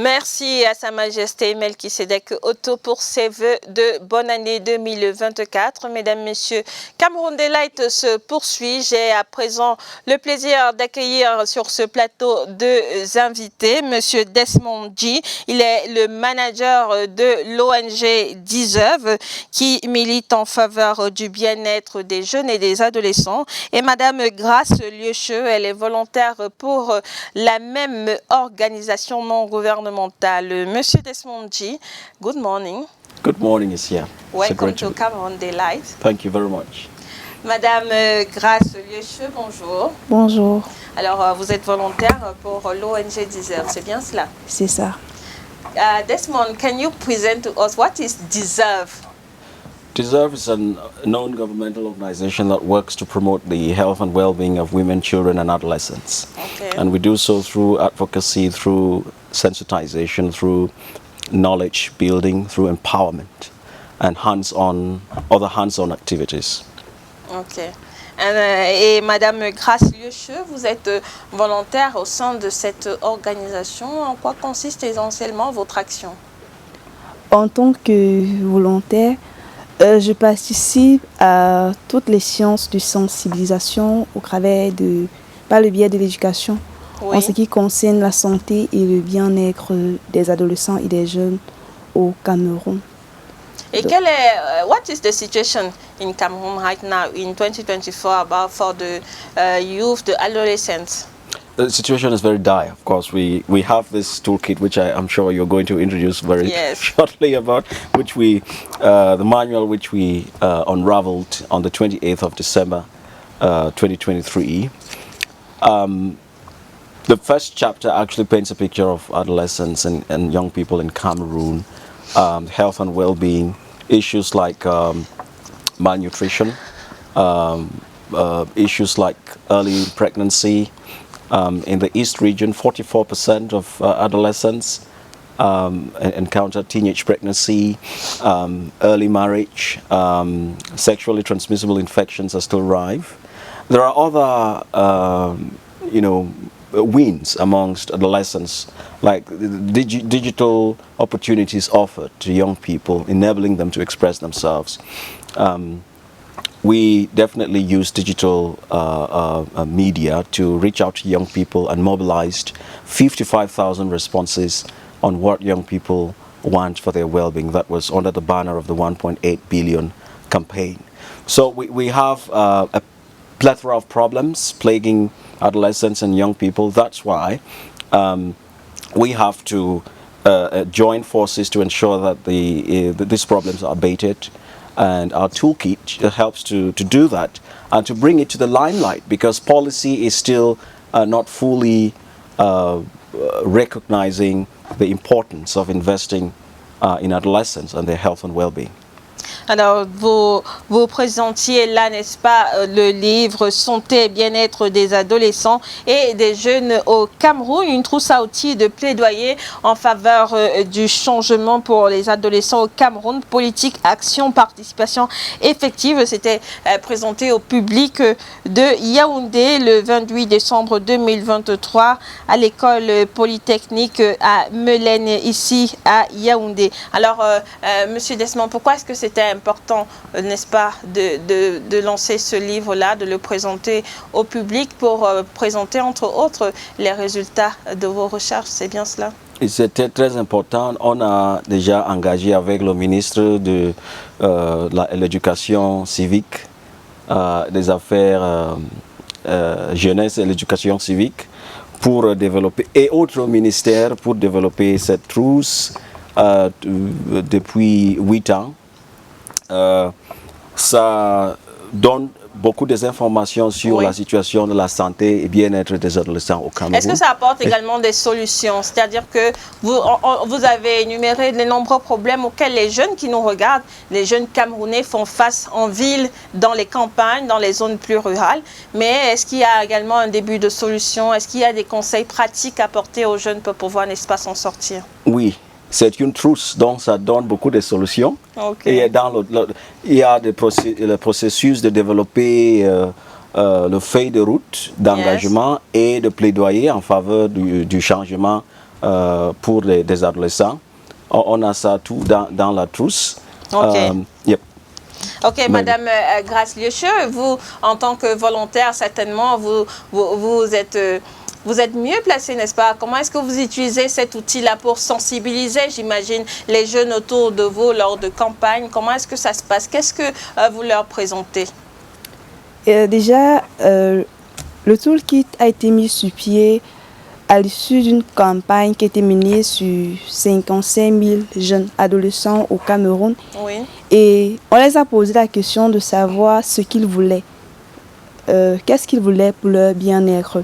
Merci à Sa Majesté Melchisedec Otto pour ses vœux de bonne année 2024. Mesdames, Messieurs, Cameroun Delight se poursuit. J'ai à présent le plaisir d'accueillir sur ce plateau deux invités. Monsieur Desmond G, il est le manager de l'ONG Deserve qui milite en faveur du bien-être des jeunes et des adolescents. Et Madame Grace Lieucheux, elle est volontaire pour la même organisation non gouvernementale. Monsieur Desmond G, good morning. Good morning, Isia. Welcome to Cameroun Delight. Thank you very much. Madame Grace Lieucheux, bonjour. Bonjour. Alors, vous êtes volontaire pour l'ONG Deserve, c'est bien cela? C'est ça. Desmond, can you present to us what is Deserve? Deserve is a non-governmental organization that works to promote the health and well-being of women, children and adolescents. Okay. And we do so through advocacy, through sensitization, through knowledge building, through empowerment and other hands-on activities. Ok. Et Madame Grace Lieucheux, vous êtes volontaire au sein de cette organisation. En quoi consiste essentiellement votre action? En tant que volontaire, je participe à toutes les séances de sensibilisation par le biais de l'éducation, Oui. en ce qui concerne la santé et le bien-être des adolescents et des jeunes au Cameroun. Et what is the situation in Cameroon right now in 2024 for the youth, the adolescents? The situation is very dire. Of course, we have this toolkit, which I'm sure you're going to introduce very Yes. shortly about, the manual which we unraveled on the 28th of December 2023. The first chapter actually paints a picture of adolescents and young people in Cameroon, health and well-being, issues like malnutrition, issues like early pregnancy. In the East region, 44% of adolescents encounter teenage pregnancy, early marriage, sexually transmissible infections are still rife. There are other, wins amongst adolescents, like digital opportunities offered to young people, enabling them to express themselves. We definitely use digital media to reach out to young people and mobilized 55,000 responses on what young people want for their well-being. That was under the banner of the 1.8 billion campaign. So we have a plethora of problems plaguing adolescents and young people. That's why we have to join forces to ensure that these problems are abated. And our toolkit helps to do that and to bring it to the limelight, because policy is still not fully recognizing the importance of investing in adolescents and their health and well-being. Alors, vous présentiez là, n'est-ce pas, le livre Santé et bien-être des adolescents et des jeunes au Cameroun, une trousse à outils de plaidoyer en faveur du changement pour les adolescents au Cameroun, politique, action, participation effective. C'était présenté au public de Yaoundé le 28 décembre 2023 à l'école polytechnique à Melaine, ici à Yaoundé. Alors, Monsieur Desmond, pourquoi est-ce que c'était important, n'est-ce pas, de lancer ce livre-là, de le présenter au public pour présenter, entre autres, les résultats de vos recherches? C'est bien cela? C'était très important. On a déjà engagé avec le ministre de l'éducation civique, des affaires jeunesse et l'éducation civique pour développer, et autres ministères pour développer cette trousse depuis 8 ans. Ça donne beaucoup d'informations sur la situation de la santé et bien-être des adolescents au Cameroun. Est-ce que ça apporte également des solutions? C'est-à-dire que vous avez énuméré les nombreux problèmes auxquels les jeunes qui nous regardent, les jeunes Camerounais font face en ville, dans les campagnes, dans les zones plus rurales. Mais est-ce qu'il y a également un début de solution? Est-ce qu'il y a des conseils pratiques à apporter aux jeunes pour pouvoir, n'est-ce pas, s'en sortir? Oui. C'est une trousse, donc ça donne beaucoup de solutions. Okay. Et il y a le processus de développer le feuille de route d'engagement et de plaidoyer en faveur du changement pour des adolescents. On a ça tout dans la trousse. Ok. Yep. Ok, Madame Grace Liecheux, vous, en tant que volontaire, certainement, vous êtes mieux placé, n'est-ce pas? Comment est-ce que vous utilisez cet outil-là pour sensibiliser, j'imagine, les jeunes autour de vous lors de campagne? Comment est-ce que ça se passe? Qu'est-ce que vous leur présentez? Déjà, le toolkit a été mis sur pied à l'issue d'une campagne qui a été menée sur 55 000 jeunes adolescents au Cameroun. Oui. Et on les a posé la question de savoir ce qu'ils voulaient. Qu'est-ce qu'ils voulaient pour leur bien-être.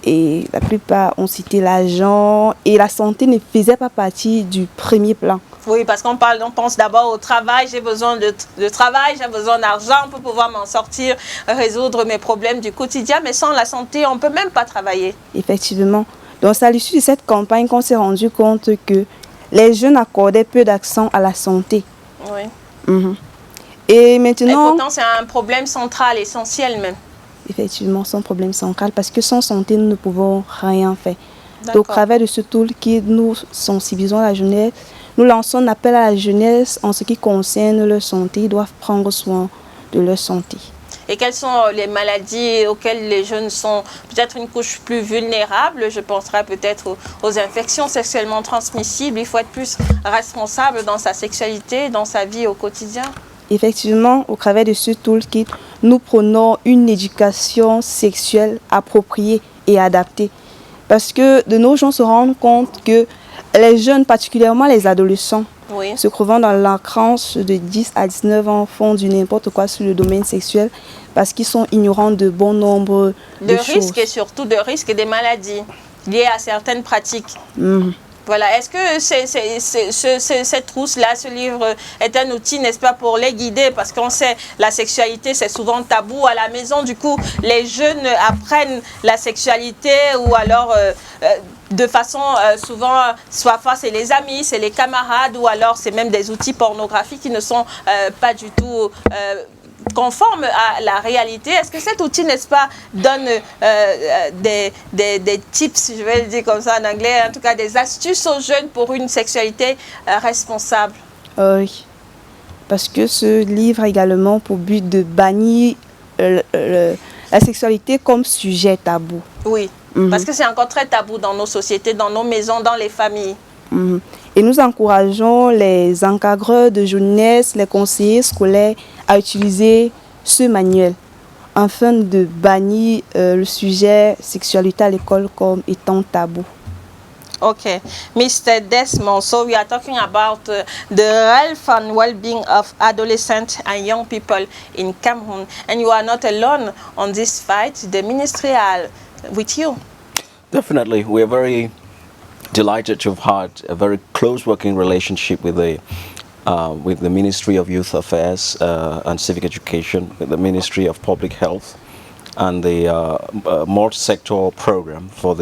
Et la plupart ont cité l'argent et la santé ne faisait pas partie du premier plan. Oui, parce on pense d'abord au travail, j'ai besoin de travail, j'ai besoin d'argent pour pouvoir m'en sortir, résoudre mes problèmes du quotidien, mais sans la santé, on ne peut même pas travailler. Effectivement. Donc c'est à l'issue de cette campagne qu'on s'est rendu compte que les jeunes accordaient peu d'accent à la santé. Oui. Et maintenant... Et pourtant, c'est un problème central, essentiel même. Effectivement, c'est un problème central parce que sans santé, nous ne pouvons rien faire. Donc, au travers de ce toolkit, nous sensibilisons la jeunesse. Nous lançons un appel à la jeunesse en ce qui concerne leur santé. Ils doivent prendre soin de leur santé. Et quelles sont les maladies auxquelles les jeunes sont peut-être une couche plus vulnérable? Je penserais peut-être aux infections sexuellement transmissibles. Il faut être plus responsable dans sa sexualité, dans sa vie au quotidien. Effectivement, au travers de ce toolkit, nous prenons une éducation sexuelle appropriée et adaptée. Parce que de nos jours, on se rend compte que les jeunes, particulièrement les adolescents, oui, se trouvant dans l'enfance de 10 à 19 ans, font du n'importe quoi sur le domaine sexuel parce qu'ils sont ignorants de bon nombre de choses. De risques et surtout de risques et des maladies liées à certaines pratiques. Voilà, est-ce que cette trousse-là, ce livre est un outil, n'est-ce pas, pour les guider? Parce qu'on sait, la sexualité, c'est souvent tabou à la maison. Du coup, les jeunes apprennent la sexualité ou alors de façon souvent, soit c'est les amis, c'est les camarades ou alors c'est même des outils pornographiques qui ne sont pas du tout... conforme à la réalité. Est-ce que cet outil, n'est-ce pas, donne des tips, je vais le dire comme ça en anglais, en tout cas des astuces aux jeunes pour une sexualité responsable? Oui, parce que ce livre a également pour but de bannir la sexualité comme sujet tabou. Oui, parce que c'est encore très tabou dans nos sociétés, dans nos maisons, dans les familles. Et nous encourageons les encadreurs de jeunesse, les conseillers scolaires à utiliser ce manuel afin de bannir le sujet sexualité à l'école comme étant tabou. Okay, Mr. Desmond, so we are talking about the health and well-being of adolescents and young people in Cameroon, and you are not alone on this fight. The ministry are with you. Definitely, we are very delighted to have had a very close working relationship with the Ministry of Youth Affairs and Civic Education, with the Ministry of Public Health, and the multi-sector program for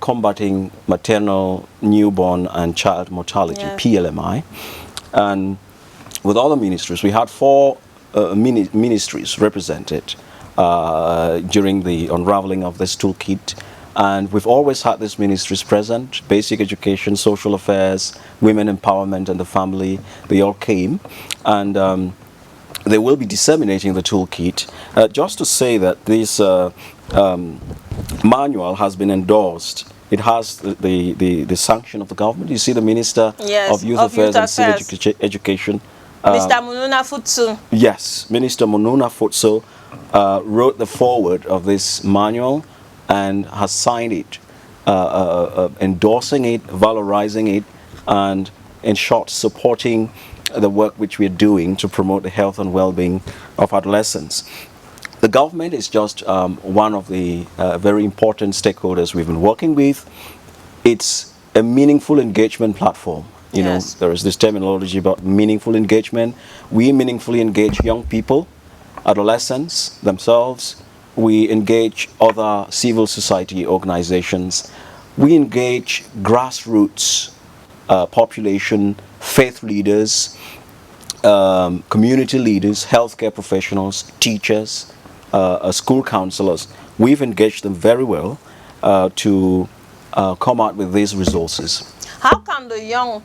combating maternal, newborn, and child mortality, yes, PLMI, and with other ministries. We had 4 ministries represented during the unraveling of this toolkit. And we've always had these ministries present: basic education, social affairs, women empowerment, and the family. They all came, and they will be disseminating the toolkit. Just to say that this manual has been endorsed. It has the sanction of the government. You see the Minister, yes, of Youth Affairs and Civic Education. Mr. Monuna Futso. Yes, Minister Monuna Futso wrote the foreword of this manual and has signed it, endorsing it, valorizing it, and in short, supporting the work which we are doing to promote the health and well-being of adolescents. The government is just one of the very important stakeholders we've been working with. It's a meaningful engagement platform. You know, there is this terminology about meaningful engagement. We meaningfully engage young people, adolescents themselves. We engage other civil society organizations. We engage grassroots population, faith leaders, community leaders, healthcare professionals, teachers, school counselors. We've engaged them very well to come out with these resources. How can the young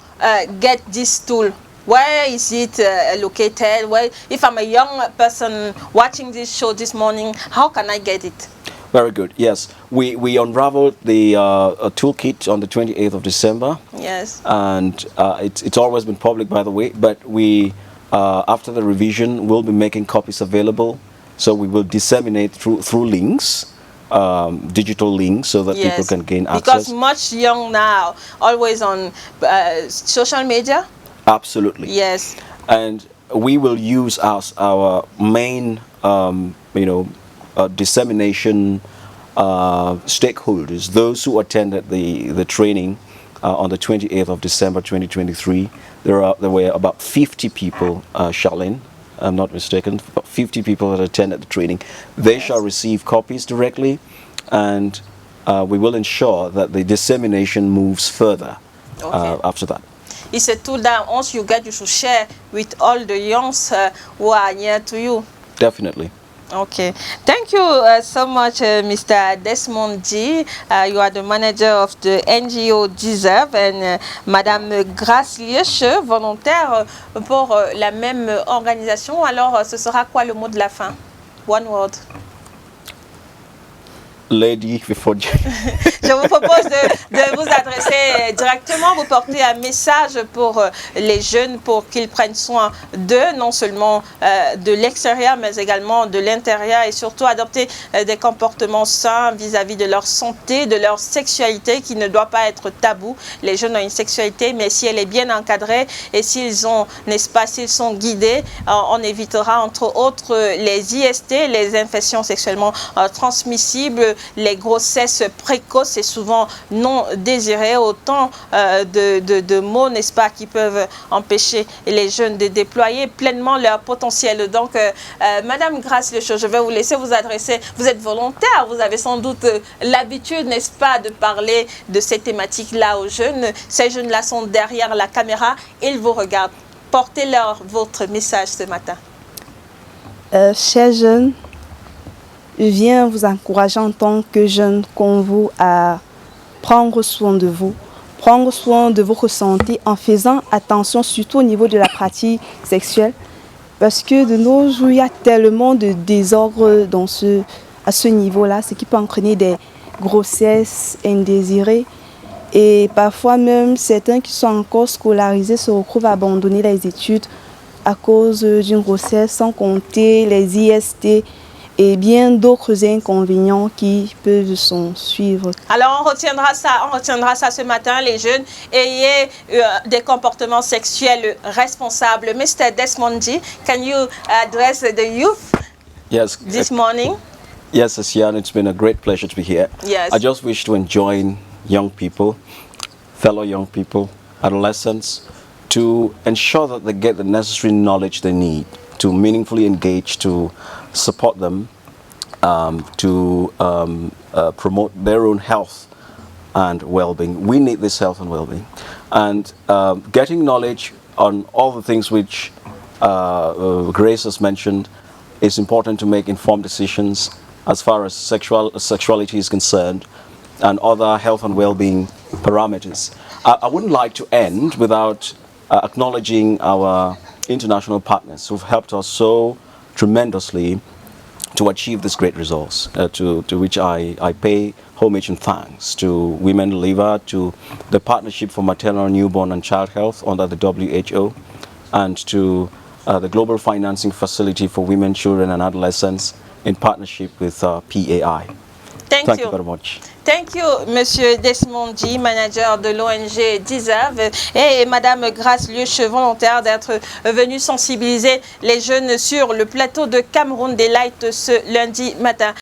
get this tool? Where is it located? Where, if I'm a young person watching this show this morning, how can I get it? Very good. Yes, we unraveled the toolkit on the 28th of December. Yes. And it's always been public, by the way. But we, after the revision, will be making copies available. So we will disseminate through links, digital links, so that people can gain access. Because much young now, always on social media. Absolutely. Yes. And we will use as our main, dissemination stakeholders, those who attended the training on the 28th of December 2023. There were about 50 people, Charlene, I'm not mistaken, about 50 people that attended the training. They shall receive copies directly, and we will ensure that the dissemination moves further after that. It's a tool that once you get, you should share with all the youngs who are near to you. Definitely. Okay. Thank you so much, Mr. Desmond G. You are the manager of the NGO Deserve, and Madame Grace Lieche, volontaire pour la même organisation. Alors, ce sera quoi le mot de la fin? One word. Lady before Je vous propose de vous adresser directement, vous porter un message pour les jeunes, pour qu'ils prennent soin d'eux, non seulement de l'extérieur, mais également de l'intérieur, et surtout adopter des comportements sains vis-à-vis de leur santé, de leur sexualité, qui ne doit pas être tabou. Les jeunes ont une sexualité, mais si elle est bien encadrée et s'ils ont, n'est-ce pas, s'ils sont guidés, on évitera entre autres les IST, les infections sexuellement transmissibles, les grossesses précoces et souvent non désirées, autant de maux, n'est-ce pas, qui peuvent empêcher les jeunes de déployer pleinement leur potentiel. Donc, Madame Grace Lieche, je vais vous laisser vous adresser. Vous êtes volontaire, vous avez sans doute l'habitude, n'est-ce pas, de parler de ces thématiques-là aux jeunes. Ces jeunes-là sont derrière la caméra, ils vous regardent. Portez-leur votre message ce matin. Chers jeunes, je viens vous encourager en tant que jeune comme vous à prendre soin de votre santé en faisant attention surtout au niveau de la pratique sexuelle, parce que de nos jours, il y a tellement de désordre à ce niveau-là, ce qui peut entraîner des grossesses indésirées, et parfois même certains qui sont encore scolarisés se retrouvent à abandonner les études à cause d'une grossesse, sans compter les IST et bien d'autres inconvénients qui peuvent s'en suivre. Alors on retiendra ça ce matin, les jeunes, ayez des comportements sexuels responsables. Mr. Desmond G, can you address the youth this morning? Yes, Asiane, it's been a great pleasure to be here. Yes. I just wish to enjoin young people, fellow young people, adolescents, to ensure that they get the necessary knowledge they need to meaningfully engage, to support them, to promote their own health and well-being. We need this health and well-being. And getting knowledge on all the things which Grace has mentioned is important to make informed decisions as far as sexuality is concerned and other health and well-being parameters. I wouldn't like to end without acknowledging our international partners who've helped us so tremendously to achieve this great results, to which I pay homage and thanks to Women Deliver, to the Partnership for Maternal, Newborn and Child Health under the WHO, and to the Global Financing Facility for Women, Children and Adolescents in partnership with PAI. Thank you very much. Thank you, Monsieur Desmond G, manager de l'ONG Deserve, et Madame Grace Lieche, volontaire, d'être venue sensibiliser les jeunes sur le plateau de Cameroun Delight ce lundi matin.